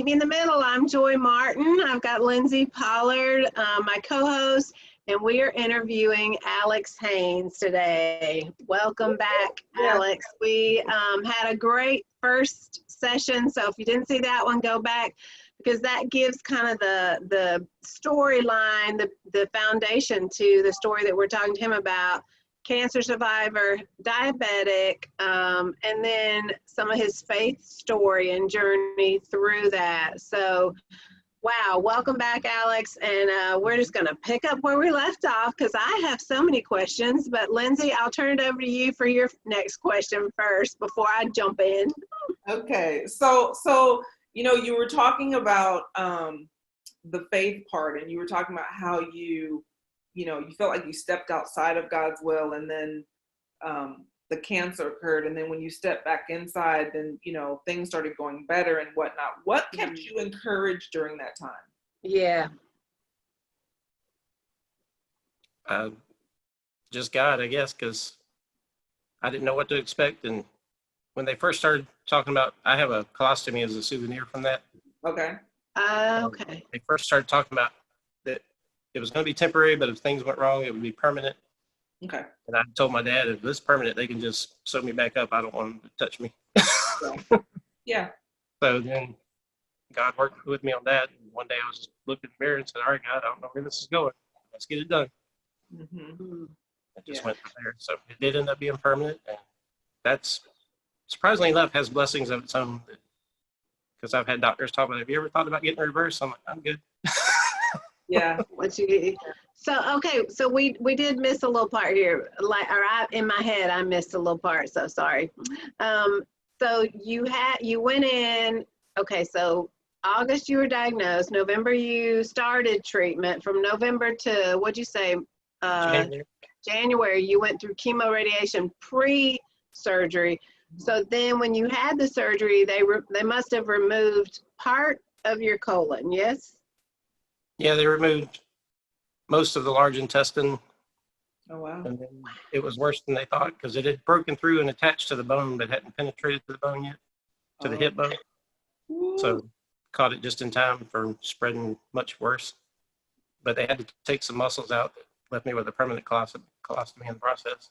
Meet Me in the Middle. I'm Joy Martin. I've got Lindsay Pollard, my co-host, and we are interviewing Alex Haynes today. Welcome back, Alex. We had a great first session, so if you didn't see that one, go back, because that gives kind of the storyline, the foundation to the story that we're talking to him about. Cancer survivor, diabetic, and then some of his faith story and journey through that. So, wow, welcome back, Alex. And we're just going to pick up where we left off, because I have so many questions. But Lindsay, I'll turn it over to you for your next question first before I jump in. Okay, so you know, you were talking about the faith part, and you were talking about how you know, you felt like you stepped outside of God's will, and then the cancer occurred. And then when you stepped back inside, then, you know, things started going better and whatnot. What kept you encouraged during that time? Yeah. Just God, I guess, because I didn't know what to expect. And when they first started talking about, I have a colostomy as a souvenir from that. Okay. Okay. They first started talking about that it was going to be temporary, but if things went wrong, it would be permanent. Okay. And I told my dad, if it's permanent, they can just sew me back up. I don't want them to touch me. Yeah. So then God worked with me on that. And one day I was just looking in the mirror and said, all right, God, I don't know where this is going. Let's get it done. Mm-hmm. It just went from there. So it did end up being permanent. And that's, surprisingly enough, has blessings of its own. Because I've had doctors talk about, have you ever thought about getting reversed? I'm like, I'm good. Yeah. What you get. So, okay, so we did miss a little part here. In my head, I missed a little part, so sorry. So you went in, okay, so August you were diagnosed, November you started treatment. From November to, what'd you say? January, you went through chemo radiation pre-surgery. So then when you had the surgery, they must have removed part of your colon, yes? Yeah, they removed most of the large intestine. Oh, wow. And then it was worse than they thought, because it had broken through and attached to the bone, but hadn't penetrated to the bone yet, to the hip bone. Ooh. So caught it just in time for spreading much worse. But they had to take some muscles out that left me with a permanent colostomy in the process.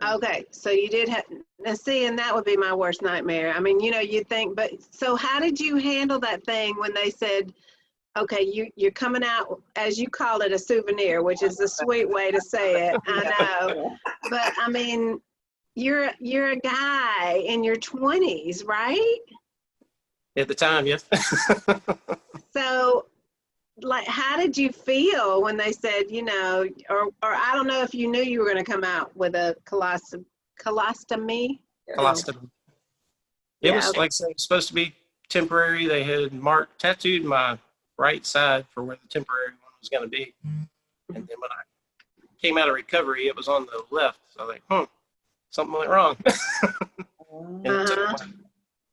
Okay, so you did have, now see, and that would be my worst nightmare. I mean, you know, you'd think, but so how did you handle that thing when they said, okay, you're coming out, as you call it, a souvenir, which is a sweet way to say it, I know. But I mean, you're a guy in your 20s, right? At the time, yes. So, like, how did you feel when they said, you know, or I don't know if you knew you were going to come out with a colostomy? Colostomy. It Yeah, was, okay. like I said, it was supposed to be temporary. They had tattooed my right side for where the temporary one was going to be. And then when I came out of recovery, it was on the left. So I was like, something went wrong. And it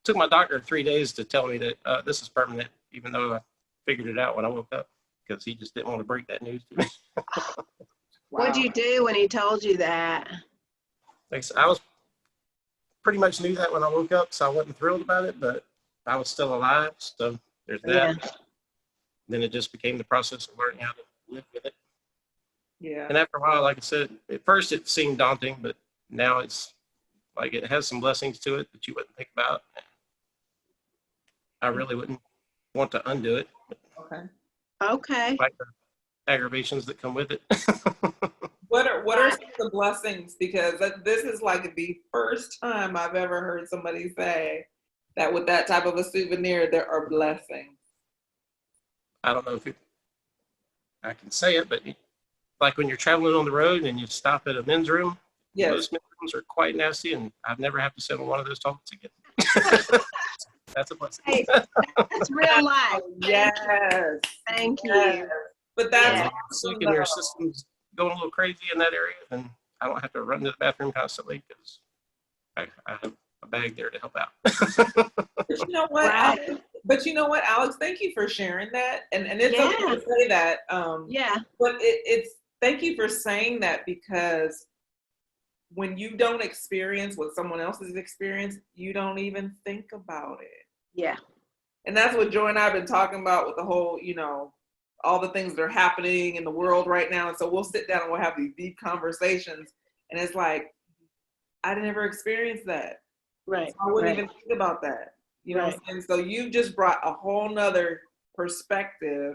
took my doctor 3 days to tell me that this is permanent, even though I figured it out when I woke up, because he just didn't want to break that news to me. What'd you do when he told you that? Like I said, I was pretty much knew that when I woke up, so I wasn't thrilled about it, but I was still alive. So there's that. Yeah. Then it just became the process of learning how to live with it. Yeah. And after a while, like I said, at first it seemed daunting, but now it's like it has some blessings to it that you wouldn't think about. I really wouldn't want to undo it. Okay. Okay. Like the aggravations that come with it. What are some of the blessings? Because this is like the first time I've ever heard somebody say that with that type of a souvenir, there are blessings. I don't know if I can say it, but like when you're traveling on the road and you stop at a men's room, Yes. Most men's rooms are quite nasty, and I've never have to sit on one of those toilets again. That's a blessing. Hey, that's real life. Yes. Thank you. Yes. But that's Yeah. awesome, Sick and your though. system's going a little crazy in that area, and I don't have to run to the bathroom constantly because I have a bag there to help out. But you know what, Right. Alex, thank you for sharing that. And it's Yeah. okay to say that. Yeah. But it's thank you for saying that, because when you don't experience what someone else has experienced, you don't even think about it. Yeah. And that's what Joy and I have been talking about with the whole, all the things that are happening in the world right now. And so we'll sit down and we'll have these deep conversations. And it's like, I never experienced that. Right. So I wouldn't even think about that. You know what I'm saying? So you just brought a whole nother perspective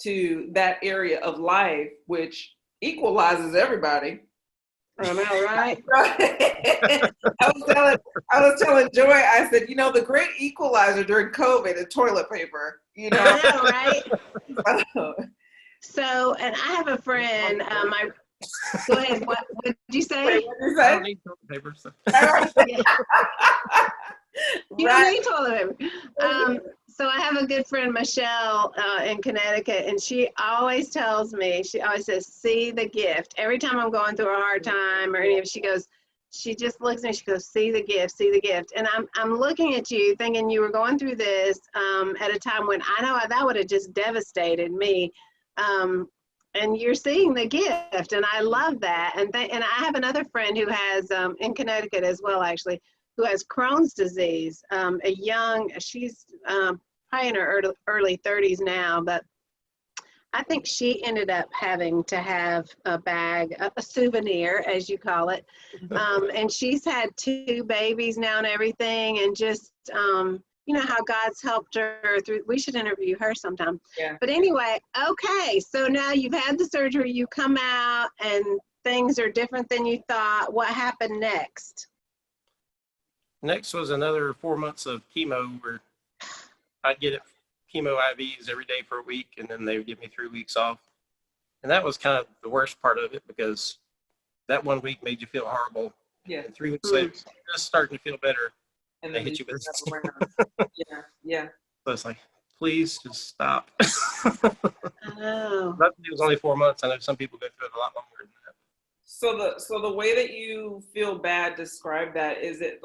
to that area of life, which equalizes everybody. I know, right? I was telling Joy, I said, the great equalizer during COVID is toilet paper. I know, right? So, and I have a friend, go ahead, what did you say? Wait, what did you I say? don't need toilet paper. So. You don't need toilet paper. So I have a good friend, Michelle, in Connecticut, and she always tells me, she always says, see the gift. Every time I'm going through a hard time or any of, she just looks at me, she goes, see the gift, see the gift. And I'm looking at you thinking you were going through this at a time when I know that would have just devastated me. And you're seeing the gift, and I love that. And I have another friend who has, in Connecticut as well, actually, who has Crohn's disease, she's probably in her early 30s now, but I think she ended up having to have a bag, a souvenir, as you call it. And she's had 2 babies now and everything, and just, how God's helped her through. We should interview her sometime. Yeah. But anyway, okay, so now you've had the surgery, you come out, and things are different than you thought. What happened next? Next was another 4 months of chemo where I'd get chemo IVs every day for a week, and then they would give me 3 weeks off. And that was kind of the worst part of it, because that 1 week made you feel horrible. Yeah. And 3 weeks later, you're just starting to feel better. And they then hit you with Yeah. So it's like, please just stop. Oh. Luckily, it was only 4 months. I know some people go through it a lot longer than that. So the way that you feel bad, describe that. Is it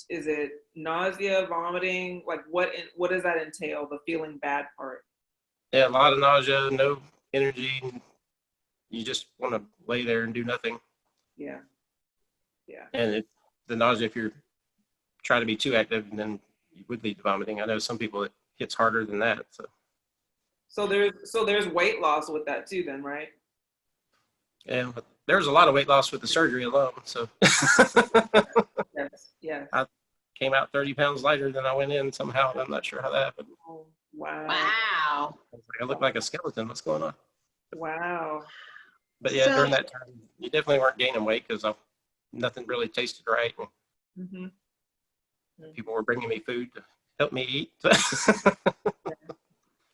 is it nausea, vomiting? Like what does that entail, the feeling bad part? Yeah, a lot of nausea, no energy. You just want to lay there and do nothing. Yeah. Yeah. And the nausea, if you're trying to be too active, then you would lead to vomiting. I know some people it hits harder than that. So there's weight loss with that too, then, right? Yeah, but there's a lot of weight loss with the surgery alone. So Yes. I came out 30 pounds lighter than I went in somehow. And I'm not sure how that happened. Oh, wow. I look like a skeleton. What's going on? Wow. But yeah, during that time, you definitely weren't gaining weight because nothing really tasted right. Mm-hmm. People were bringing me food to help me eat.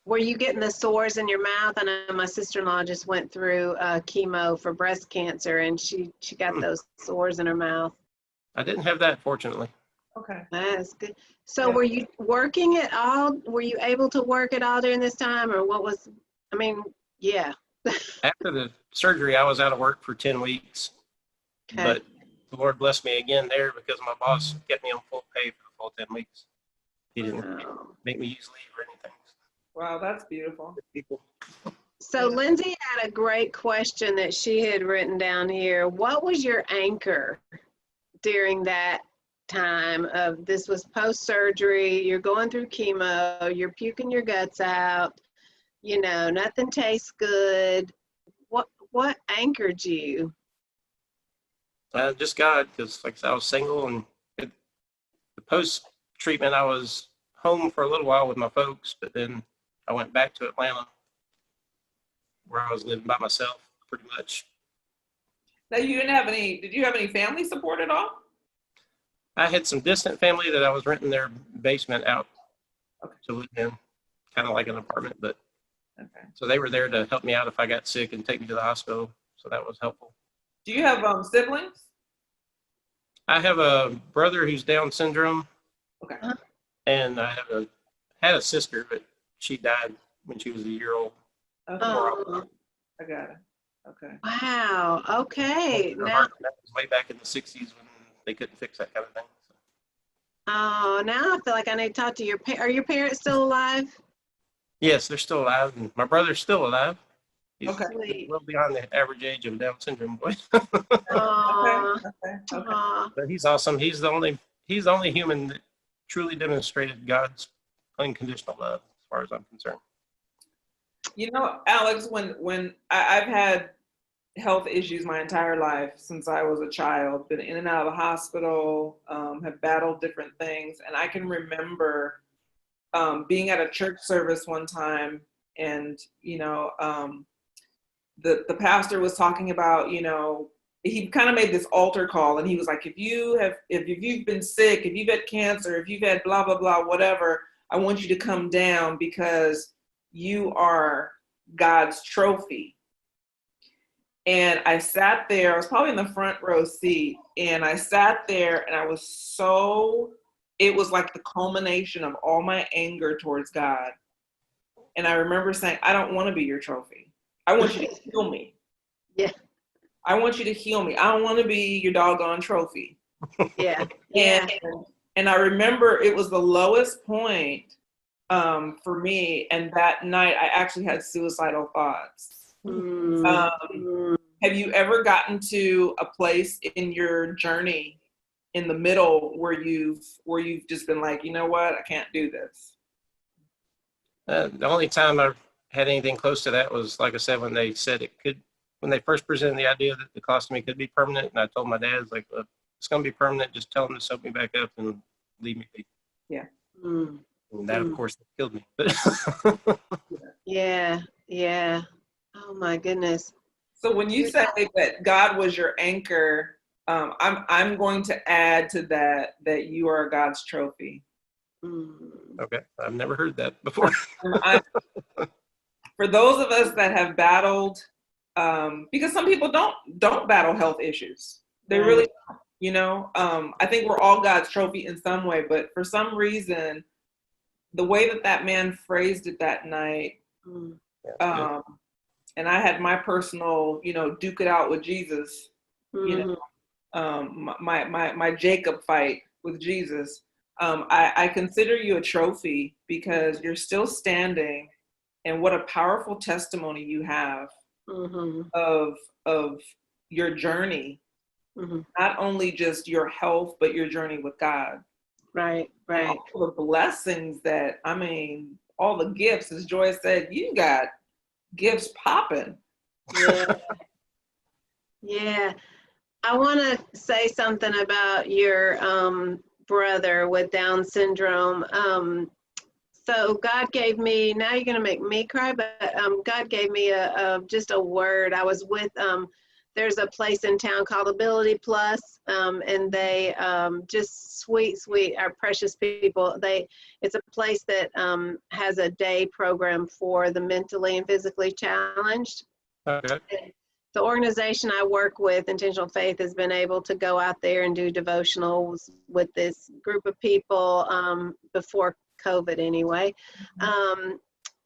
Were you getting the sores in your mouth? I know my sister-in-law just went through chemo for breast cancer, and she got those sores in her mouth. I didn't have that, fortunately. Okay. That's good. So were you working at all? Were you able to work at all during this time, or yeah. After the surgery, I was out of work for 10 weeks. Okay. But the Lord blessed me again there because my boss kept me on full pay for the full 10 weeks. He didn't make me use leave or anything. Wow, that's beautiful. So Lindsay had a great question that she had written down here. What was your anchor during that time of, this was post-surgery, you're going through chemo, you're puking your guts out, nothing tastes good. What anchored you? Just God, because like I said, I was single, and the post-treatment, I was home for a little while with my folks, but then I went back to Atlanta where I was living by myself pretty much. Now did you have any family support at all? I had some distant family that I was renting their basement out to live in, kind of like an apartment, but so they were there to help me out if I got sick and take me to the hospital. So that was helpful. Do you have siblings? I have a brother who's Down syndrome. Okay. And I had a sister, but she died when she was a year old. Oh. I got it. Okay. Wow. Okay. That was way back in the 60s when they couldn't fix that kind of thing. So. Oh, now I feel like I need to talk to your parents. Are your parents still alive? Yes, they're still alive, and my brother's still alive. He's well beyond the average age of a Down syndrome boy. Okay. But he's awesome. He's the only human that truly demonstrated God's unconditional love, as far as I'm concerned. You know, Alex, when I've had health issues my entire life since I was a child, been in and out of the hospital, have battled different things. And I can remember being at a church service one time, and, you know, the pastor was talking about, you know, he kind of made this altar call, and he was like, if you've been sick, if you've had cancer, if you've had blah, blah, blah, whatever, I want you to come down because you are God's trophy. And I sat there, I was probably in the front row seat, and I sat there and it was like the culmination of all my anger towards God. And I remember saying, I don't want to be your trophy. I want you to heal me. Yeah. I want you to heal me. I don't want to be your doggone trophy. Yeah. Yeah. And I remember it was the lowest point for me. And that night I actually had suicidal thoughts. Have you ever gotten to a place in your journey in the middle where you've just been like, you know what, I can't do this? The only time I've had anything close to that was, like I said, when they said when they first presented the idea that the colostomy could be permanent, and I told my dad, like, look, it's going to be permanent, just tell them to sew me back up and leave me be. Yeah. And that, of course, killed me. Yeah. Yeah. Oh my goodness. So when you say that God was your anchor, I'm going to add to that you are God's trophy. Okay, I've never heard that before. For those of us that have battled, because some people don't battle health issues, they really don't, you know. I think we're all God's trophy in some way, but for some reason, the way that man phrased it that night, and I had my personal, you know, duke it out with Jesus, you know, my Jacob fight with Jesus. I consider you a trophy because you're still standing, and what a powerful testimony you have of your journey, not only just your health, but your journey with God. Right. And all the blessings that, I mean, all the gifts, as Joy said, you got gifts popping. Yeah. Yeah. I want to say something about your brother with Down syndrome. So God gave me, now you're going to make me cry, but God gave me just a word. I was with, there's a place in town called Ability Plus, and they just sweet, our precious people. It's a place that has a day program for the mentally and physically challenged. Okay. And the organization I work with, Intentional Faith, has been able to go out there and do devotionals with this group of people before COVID anyway.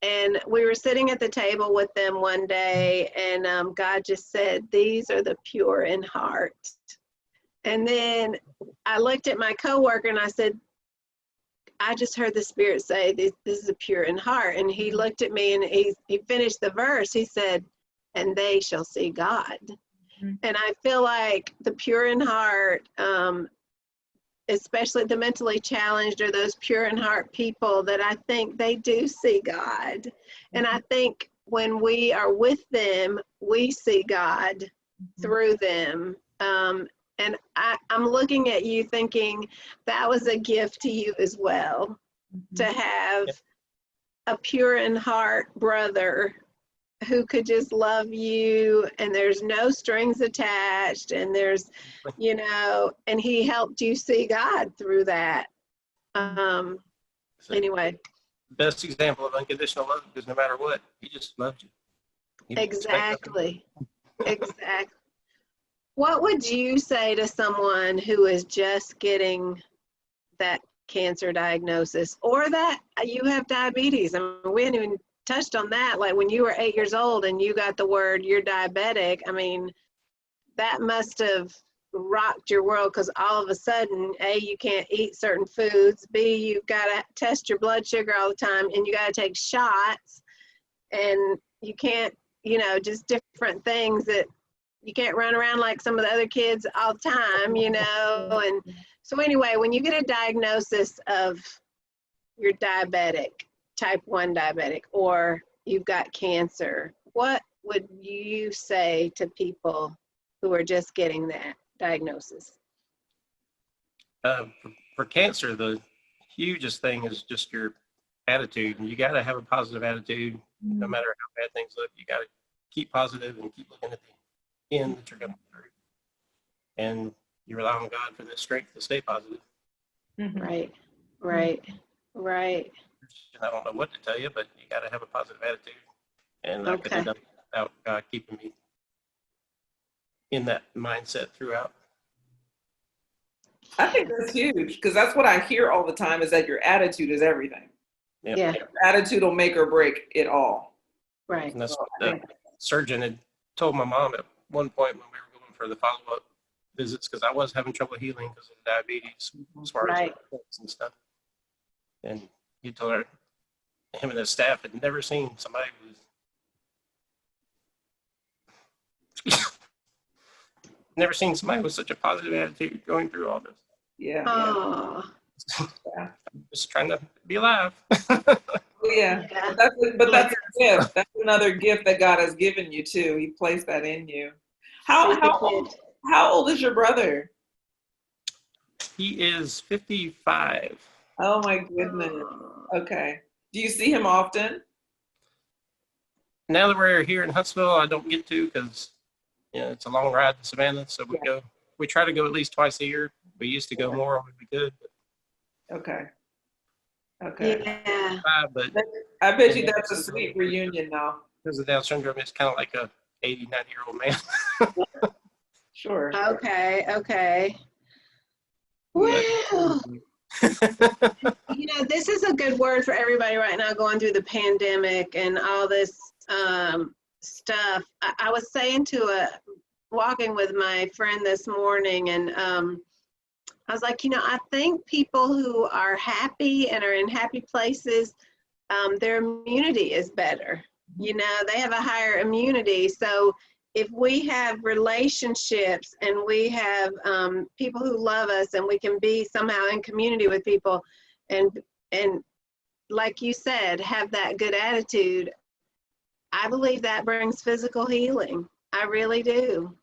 And we were sitting at the table with them one day, and God just said, these are the pure in heart. And then I looked at my coworker and I said, I just heard the Spirit say, this is a pure in heart. And he looked at me and he finished the verse. He said, and they shall see God. And I feel like the pure in heart, especially the mentally challenged, or those pure in heart people, that I think they do see God. And I think when we are with them, we see God through them. And I'm looking at you thinking that was a gift to you as well, to have a pure in heart brother who could just love you, and there's no strings attached, and there's, you know, and he helped you see God through that. Anyway. Best example of unconditional love, because no matter what, he just loved you. Exactly. Exactly. What would you say to someone who is just getting that cancer diagnosis, or that you have diabetes? I mean, we hadn't even touched on that. Like when you were 8 years old and you got the word you're diabetic, I mean, that must have rocked your world, because all of a sudden, A, you can't eat certain foods, B, you've got to test your blood sugar all the time, and you got to take shots, and you can't, you know, just different things that you can't run around like some of the other kids all the time, you know. And so anyway, when you get a diagnosis of you're diabetic, type 1 diabetic, or you've got cancer, what would you say to people who are just getting that diagnosis? For cancer, the hugest thing is just your attitude, and you got to have a positive attitude no matter how bad things look. You got to keep positive and keep looking at the end that you're going through, and you rely on God for the strength to stay positive. Right. And I don't know what to tell you, but you got to have a positive attitude, and I couldn't have done it without God keeping me in that mindset throughout. I think that's huge, because that's what I hear all the time, is that your attitude is everything. Yep. Yeah. Your attitude will make or break it all. Right. And that's what the surgeon had told my mom at one point when we were going for the follow-up visits, because I was having trouble healing because of diabetes as far as and stuff. And he told her, him and his staff had never seen somebody with such a positive attitude going through all this. Yeah. Oh. Yeah. Just trying to be alive. Yeah. But that's a gift. That's another gift that God has given you too. He placed that in you. How old is your brother? He is 55. Oh my goodness. Okay. Do you see him often? Now that we're here in Huntsville, I don't get to because it's a long ride to Savannah. So we try to go at least twice a year. We used to go more when we could. Okay. Yeah. But I bet you that's a sweet reunion now. Because of Down syndrome, it's kind of like a 80, 90-year-old man. Sure. Okay. Well, this is a good word for everybody right now going through the pandemic and all this stuff. I was saying walking with my friend this morning, and I was like, I think people who are happy and are in happy places, their immunity is better. They have a higher immunity. So if we have relationships and we have people who love us and we can be somehow in community with people and like you said, have that good attitude, I believe that brings physical healing. I really do.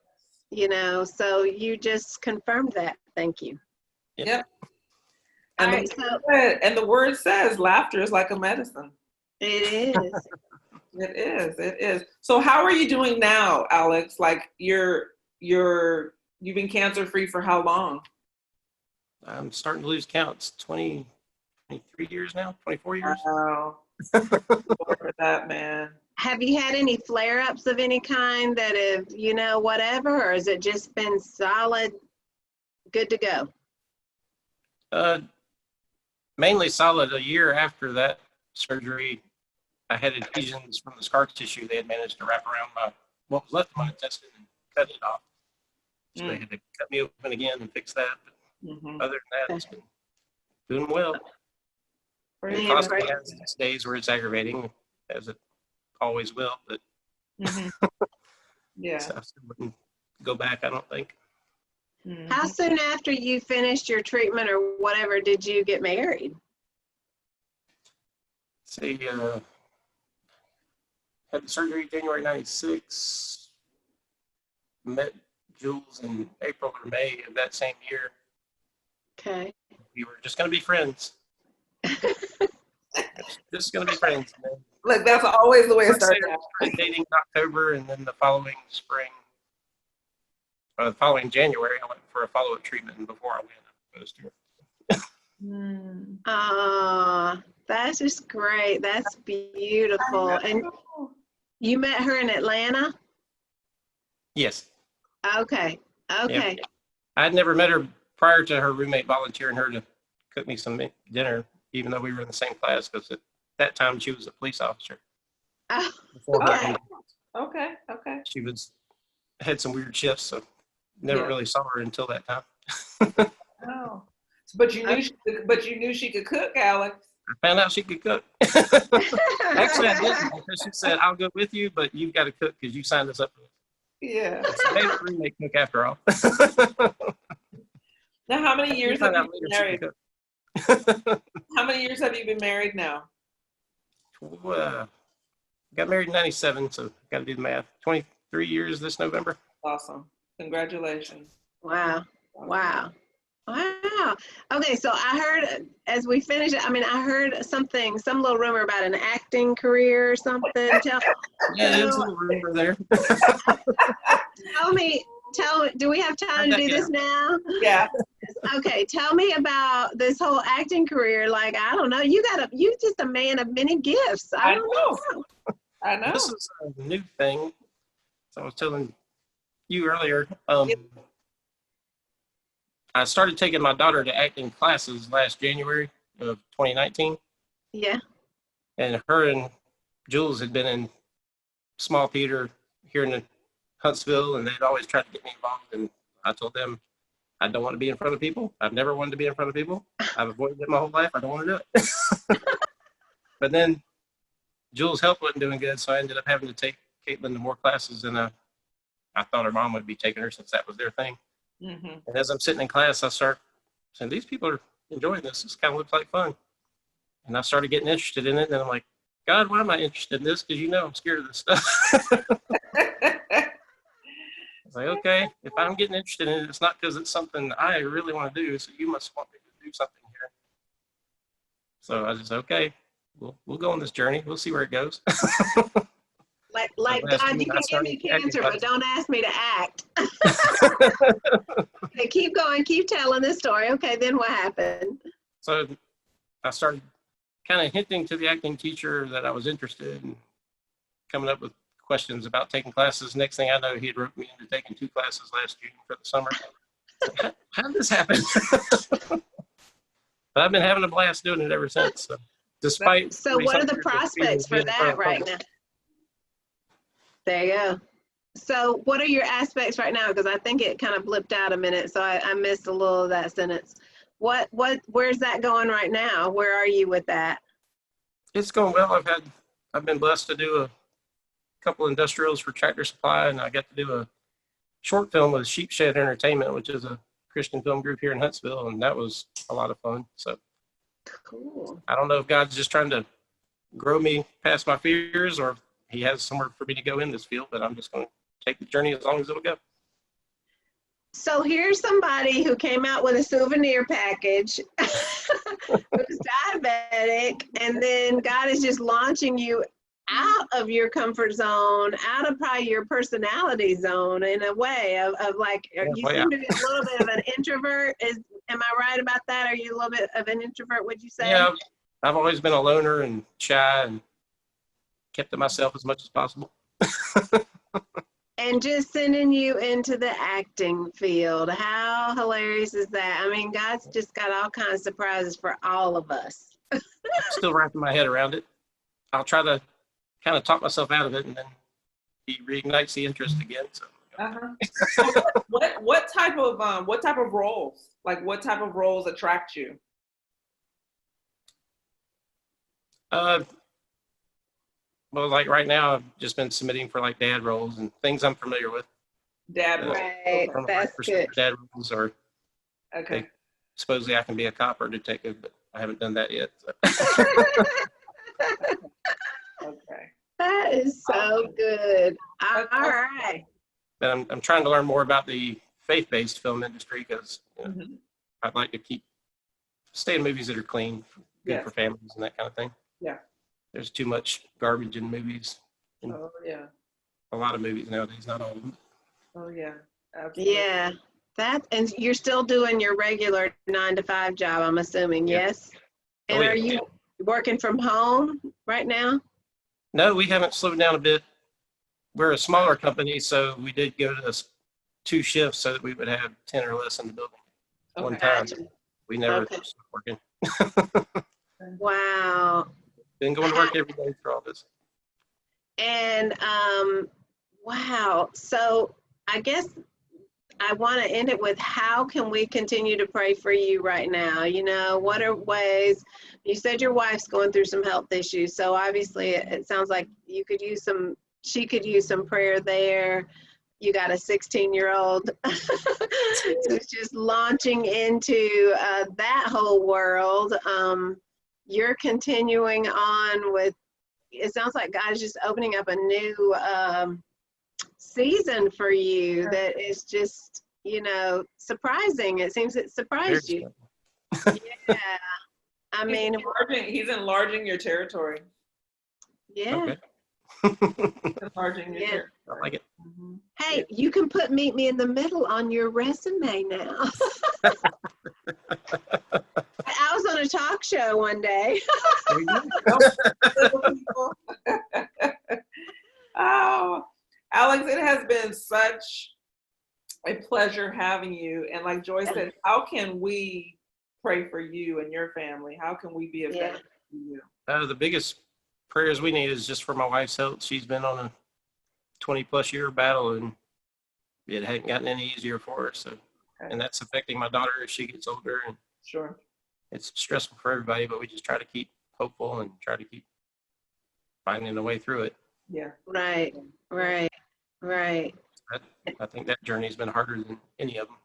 So you just confirmed that. Thank you. Yep. And, and the word says laughter is like a medicine. It is. It is. So how are you doing now, Alex? Like you've been cancer free for how long? I'm starting to lose counts. 23 years now, 24 years. Wow. For that, man. Have you had any flare-ups of any kind that have, whatever, or has it just been solid, good to go? Mainly solid. A year after that surgery, I had adhesions from the scar tissue. They had managed to wrap around what was left of my intestine and cut it off. So they had to cut me open again and fix that. But other than that, it's been doing well. It constantly has its days where it's aggravating, as it always will. But yeah, so I still wouldn't go back, I don't think. How soon after you finished your treatment or whatever did you get married? See, had the surgery January 96, met Jules in April or May of that same year. Okay. We were just going to be friends. Just going to be friends. Look, that's always the way it started. Started dating in October, and then the following spring, or the following January, I went for a follow-up treatment, and before I went, I proposed to her. That's just great. That's beautiful. And you met her in Atlanta? Yes. Okay. Yeah. I had never met her prior to her roommate volunteering her to cook me some dinner, even though we were in the same class, because at that time she was a police officer. Oh, okay. She had some weird shifts, so never really saw her until that time. Oh. But you knew she could cook, Alex. I found out she could cook. Actually, I didn't, because she said, "I'll go with you, but you've got to cook because you signed us up for this." Yeah. So maybe the roommate cook after all. Now, how many years have you been married? How many years have you been married now? Got married in 97, so got to do the math. 23 years this November. Awesome. Congratulations. Wow. Wow. Wow. Okay, so I heard as we finish, I heard some little rumor about an acting career or something. Yeah, there's a little rumor there. Do we have time to do this now? Yeah. Okay, tell me about this whole acting career. Like, I don't know, you just a man of many gifts. I don't know. I know. This is a new thing. So I was telling you earlier, I started taking my daughter to acting classes last January of 2019. Yeah. And her and Jules had been in small theater here in Huntsville, and they'd always tried to get me involved. And I told them, I don't want to be in front of people. I've never wanted to be in front of people. I've avoided it my whole life. I don't want to do it. But then Jules' health wasn't doing good, so I ended up having to take Caitlin to more classes than I thought her mom would be taking her, since that was their thing. Mm-hmm. And as I'm sitting in class, I start saying, these people are enjoying this. This kind of looks like fun. And I started getting interested in it. And I'm like, God, why am I interested in this? Because I'm scared of this stuff. I was like, okay, if I'm getting interested in it, it's not because it's something I really want to do. So you must want me to do something here. So I just, okay, we'll go on this journey. We'll see where it goes. Like God, you can give me cancer, but don't ask me to act. Okay, keep going, keep telling this story. Okay, then what happened? So I started kind of hinting to the acting teacher that I was interested in coming up with questions about taking classes. Next thing I know, he had roped me into taking 2 classes last June for the summer. How did this happen? But I've been having a blast doing it ever since. So, despite. So what are the prospects for that right now? There you go. So what are your aspects right now? Because I think it kind of blipped out a minute, so I missed a little of that sentence. Where's that going right now? Where are you with that? It's going well. I've been blessed to do a couple industrials for Tractor Supply, and I got to do a short film with Sheepshed Entertainment, which is a Christian film group here in Huntsville, and that was a lot of fun. So cool. I don't know if God's just trying to grow me past my fears, or he has somewhere for me to go in this field, but I'm just going to take the journey as long as it'll go. So here's somebody who came out with a souvenir package who's diabetic, and then God is just launching you out of your comfort zone, out of probably your personality zone in a way of like, you seem to be a little bit of an introvert. Am I right about that? Are you a little bit of an introvert, would you say? Yeah, I've always been a loner and shy and kept to myself as much as possible. And just sending you into the acting field. How hilarious is that? I mean, God's just got all kinds of surprises for all of us. I'm still wrapping my head around it. I'll try to kind of talk myself out of it, and then he reignites the interest again. So. What type of roles? Like, what type of roles attract you? Well, like right now, I've just been submitting for like dad roles and things I'm familiar with. Dad roles. Right, that's good. Dad roles, or okay. Supposedly I can be a cop or detective, but I haven't done that yet. So. Okay. That is so good. All right. But I'm trying to learn more about the faith-based film industry, because I'd like to stay in movies that are clean, good for families and that kind of thing. Yeah. There's too much garbage in movies. Oh yeah. A lot of movies nowadays, not all of them. Oh yeah. Absolutely. Yeah. And you're still doing your regular 9-to-5 job, I'm assuming, yes? And are you working from home right now? No, we haven't slowed down a bit. We're a smaller company, so we did go to 2 shifts so that we would have 10 or less in the building at one time. Gotcha. We never stopped working. Wow. Been going to work every day for all this. And wow. So I guess I want to end it with, how can we continue to pray for you right now? You know, what are ways? You said your wife's going through some health issues, so obviously it sounds like she could use some prayer there. You got a 16-year-old So just launching into that whole world. You're continuing on with, it sounds like God is just opening up a new season for you that is just, surprising. It seems it surprised you. Yeah. I mean, he's enlarging your territory. Yeah. Okay. Enlarging your territory. I like it. Mm-hmm. Hey, you can put Meet Me in the Middle on your resume now. I was on a talk show one day. Oh, Alex, it has been such a pleasure having you. And like Joy said, how can we pray for you and your family? How can we be a benefit to you? The biggest prayers we need is just for my wife's health. She's been on a 20+ year battle, and it hadn't gotten any easier for her. So, and that's affecting my daughter as she gets older. And sure, it's stressful for everybody, but we just try to keep hopeful and try to keep finding a way through it. Yeah. Right. I think that journey's been harder than any of them.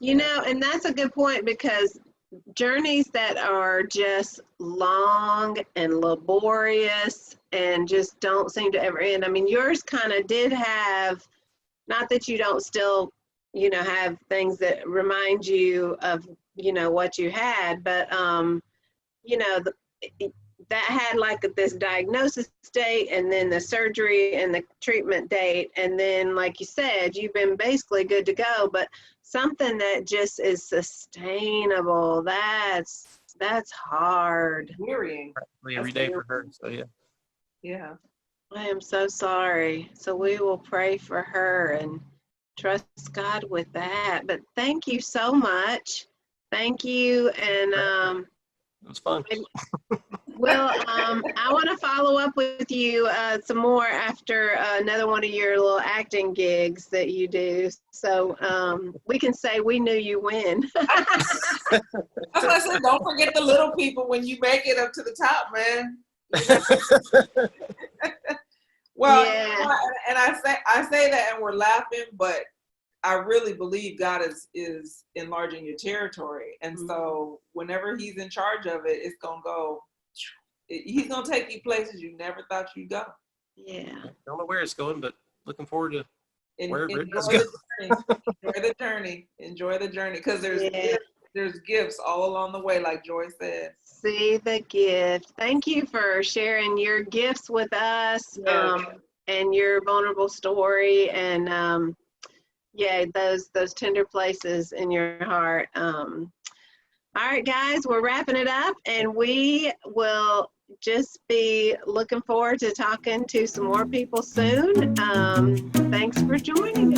And that's a good point, because journeys that are just long and laborious and just don't seem to ever end. I mean, yours kind of did have, not that you don't still, have things that remind you of, what you had, but, that had like this diagnosis date, and then the surgery and the treatment date. And then, like you said, you've been basically good to go, but something that just is sustainable, that's hard. Wearying. Every day for her. So yeah. I am so sorry. So we will pray for her and trust God with that. But thank you so much. Thank you. And it was fun. Well, I want to follow up with you some more after another one of your little acting gigs that you do. So we can say we knew you win. That's what I said. Don't forget the little people when you make it up to the top, man. Well, and I say that, and we're laughing, but I really believe God is enlarging your territory, and so whenever He's in charge of it, it's gonna go. He's gonna take you places you never thought you'd go. Yeah. Don't know where it's going, but looking forward to wherever it does go. Enjoy the journey, because there's gifts all along the way, like Joy said. See the gift. Thank you for sharing your gifts with us, and your vulnerable story, and those tender places in your heart. All right, guys, we're wrapping it up, and we will just be looking forward to talking to some more people soon. Thanks for joining us.